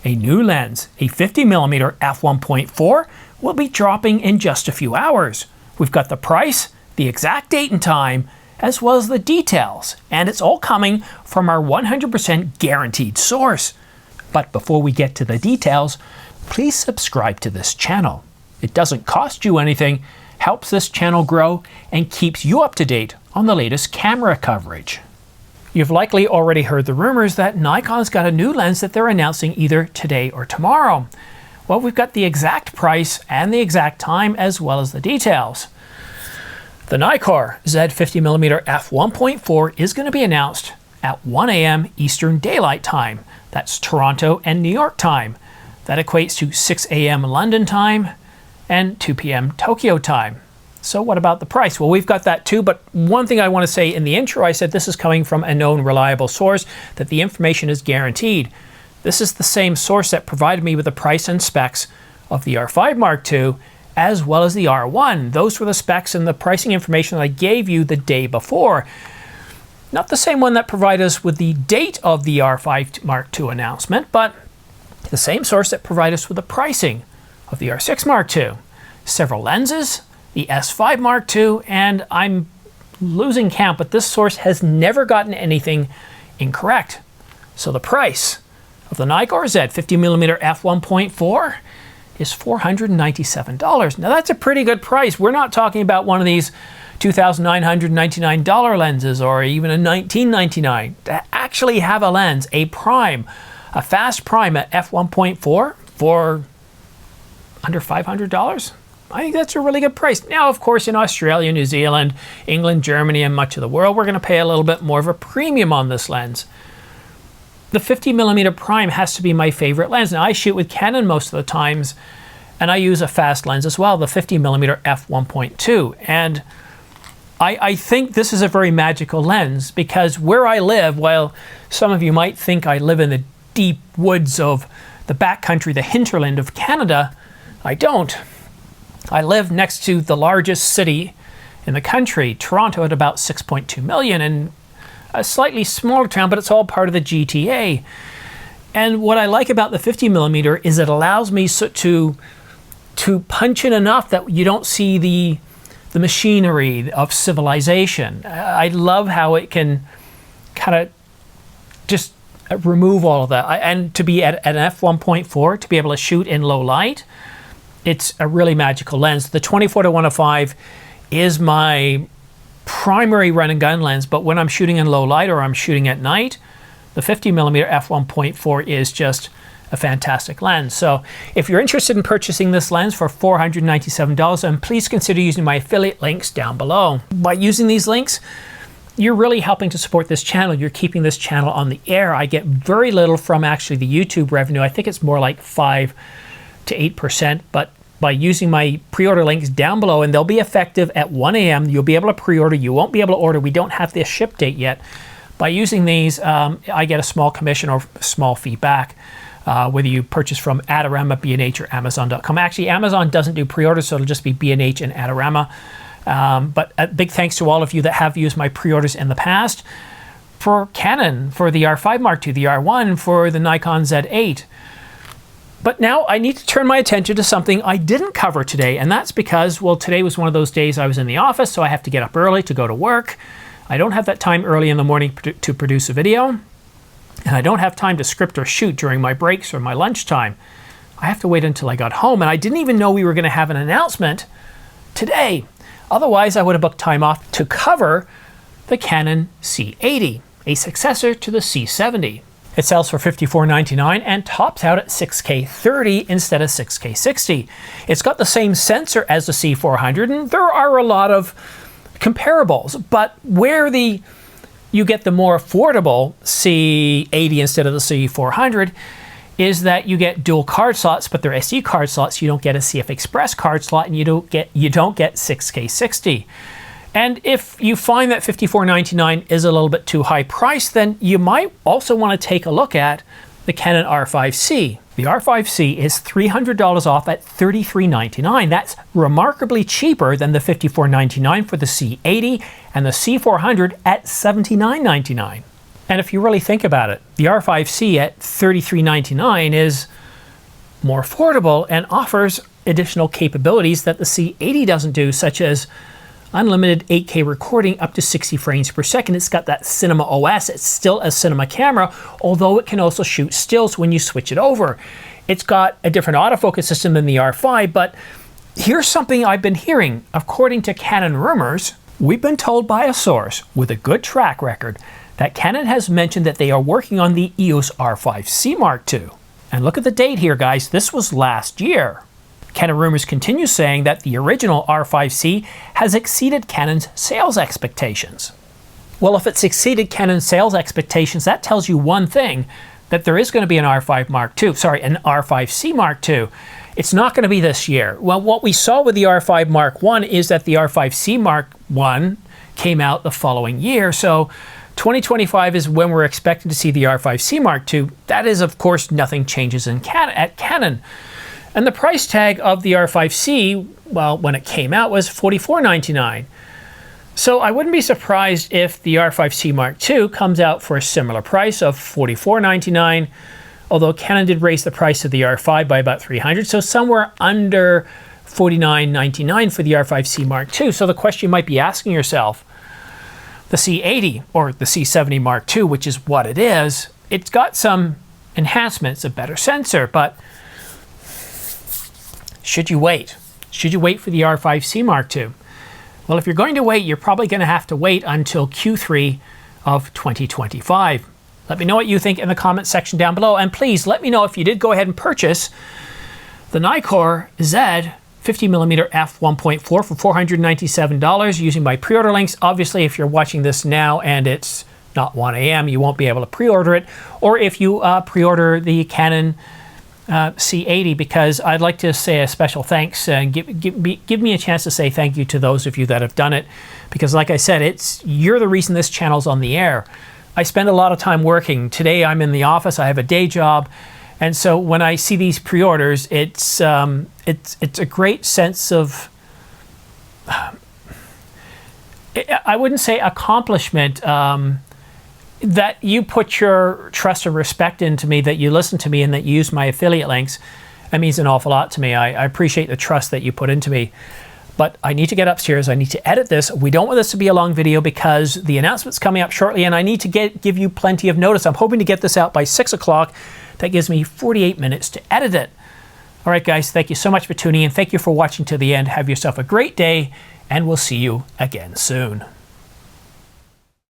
a new lens, a 50mm f1.4, will be dropping in just a few hours. We've got the price, the exact date and time, as well as the details, and it's all coming from our 100% guaranteed source. But before we get to the details, please subscribe to this channel. It doesn't cost you anything, helps this channel grow, and keeps you up to date on the latest camera coverage. You've likely already heard the rumors that Nikon's got a new lens that they're announcing either today or tomorrow. Well, we've got the exact price and the exact time as well as the details. The Nikon Z50mm f1.4 is going to be announced at 1 a.m. Eastern Daylight Time. That's Toronto and New York time. That equates to 6 a.m. London time and 2 p.m. Tokyo time. So what about the price? Well, we've got that too, but one thing I want to say in the intro, I said this is coming from a known reliable source, that the information is guaranteed. This is the same source that provided me with the price and specs of the R5 Mark II, as well as the R1. Those were the specs and the pricing information that I gave you the day before. Not the same one that provided us with the date of the R5 Mark II announcement, but the same source that provided us with the pricing of the R6 Mark II. Several lenses, the S5 Mark II, and I'm losing count, but this source has never gotten anything incorrect. So the price of the Nikon Z50mm f1.4 is $497. Now that's a pretty good price. We're not talking about one of these $2,999 lenses or even a $1,999. To actually have a lens, a prime, a fast prime at f1.4 for under $500, I think that's a really good price. Now, of course, in Australia, New Zealand, England, Germany, and much of the world, we're going to pay a little bit more of a premium on this lens. The 50mm prime has to be my favorite lens. Now, I shoot with Canon most of the times, and I use a fast lens as well, the 50mm f1.2. And I think this is a very magical lens because where I live, while some of you might think I live in the deep woods of the backcountry, the hinterland of Canada, I don't. I live next to the largest city in the country, Toronto, at about 6.2 million, and a slightly smaller town, but it's all part of the GTA. And what I like about the 50mm is it allows me to punch in enough that you don't see the machinery of civilization. I love how it can kind of just remove all of that. And to be at an f1.4, to be able to shoot in low light, it's a really magical lens. The 24-105 is my primary run and gun lens, but when I'm shooting in low light or I'm shooting at night, the 50mm f1.4 is just a fantastic lens. So if you're interested in purchasing this lens for $497, then please consider using my affiliate links down below. By using these links, you're really helping to support this channel. You're keeping this channel on the air. I get very little from actually the YouTube revenue. I think it's more like 5 to 8%, but by using my pre-order links down below, and they'll be effective at 1 a.m. You'll be able to pre-order. You won't be able to order. We don't have this ship date yet. By using these, I get a small commission or small fee back, whether you purchase from Adorama, B&H, or Amazon.com. Actually, Amazon doesn't do pre-orders, so it'll just be B&H and Adorama. But a big thanks to all of you that have used my pre-orders in the past. For Canon, for the R5 Mark II, the R1, for the Nikon Z8. But now I need to turn my attention to something I didn't cover today, and that's because, well, today was one of those days I was in the office, so I have to get up early to go to work. I don't have that time early in the morning to produce a video, and I don't have time to script or shoot during my breaks or my lunchtime. I have to wait until I got home, and I didn't even know we were going to have an announcement today. Otherwise, I would have booked time off to cover the Canon C80, a successor to the C70. It sells for $54.99 and tops out at 6K 30 instead of 6K 60. It's got the same sensor as the C400, and there are a lot of comparables, but where you get the more affordable C80 instead of the C400 is that you get dual card slots, but they're SD card slots. You don't get a CF Express card slot, and you don't get 6K 60. And if you find that $54.99 is a little bit too high priced, then you might also want to take a look at the Canon R5C. The R5C is $300 off at $33.99. That's remarkably cheaper than the $54.99 for the C80 and the C400 at $79.99. And if you really think about it, the R5C at $33.99 is more affordable and offers additional capabilities that the C80 doesn't do, such as unlimited 8K recording up to 60 frames per second. It's got that Cinema OS. It's still a cinema camera, although it can also shoot stills when you switch it over. It's got a different autofocus system than the R5, but here's something I've been hearing. According to Canon rumors, we've been told by a source with a good track record that Canon has mentioned that they are working on the EOS R5C Mark II. And look at the date here, guys. This was last year. Canon rumors continue saying that the original R5C has exceeded Canon's sales expectations. Well, if it's exceeded Canon's sales expectations, that tells you one thing, that there is going to be an R5C Mark II. It's not going to be this year. Well, what we saw with the R5 Mark I is that the R5C Mark I came out the following year. So 2025 is when we're expecting to see the R5C Mark II. That is, of course, nothing changes at Canon. And the price tag of the R5C, well, when it came out, was $44.99. So I wouldn't be surprised if the R5C Mark II comes out for a similar price of $44.99, although Canon did raise the price of the R5 by about $300, so somewhere under $49.99 for the R5C Mark II. So the question you might be asking yourself, the C80 or the C70 Mark II, which is what it is, it's got some enhancements, a better sensor, but should you wait? Should you wait for the R5C Mark II? Well, if you're going to wait, you're probably going to have to wait until Q3 of 2025. Let me know what you think in the comment section down below, and please let me know if you did go ahead and purchase the Nikon Z 50mm f1.4 for $497 using my pre-order links. Obviously, if you're watching this now and it's not 1 a.m., you won't be able to pre-order it, or if you pre-order the Canon C80, because I'd like to say a special thanks and give me a chance to say thank you to those of you that have done it, because like I said, you're the reason this channel's on the air. I spend a lot of time working. Today I'm in the office, I have a day job, and so when I see these pre-orders, it's a great sense of, I wouldn't say accomplishment, that you put your trust and respect into me, that you listen to me, and that you use my affiliate links. That means an awful lot to me. I appreciate the trust that you put into me. But I need to get upstairs. I need to edit this. We don't want this to be a long video because the announcement's coming up shortly, and I need to give you plenty of notice. I'm hoping to get this out by 6 o'clock. That gives me 48 minutes to edit it. All right, guys, thank you so much for tuning in. Thank you for watching to the end. Have yourself a great day, and we'll see you again soon.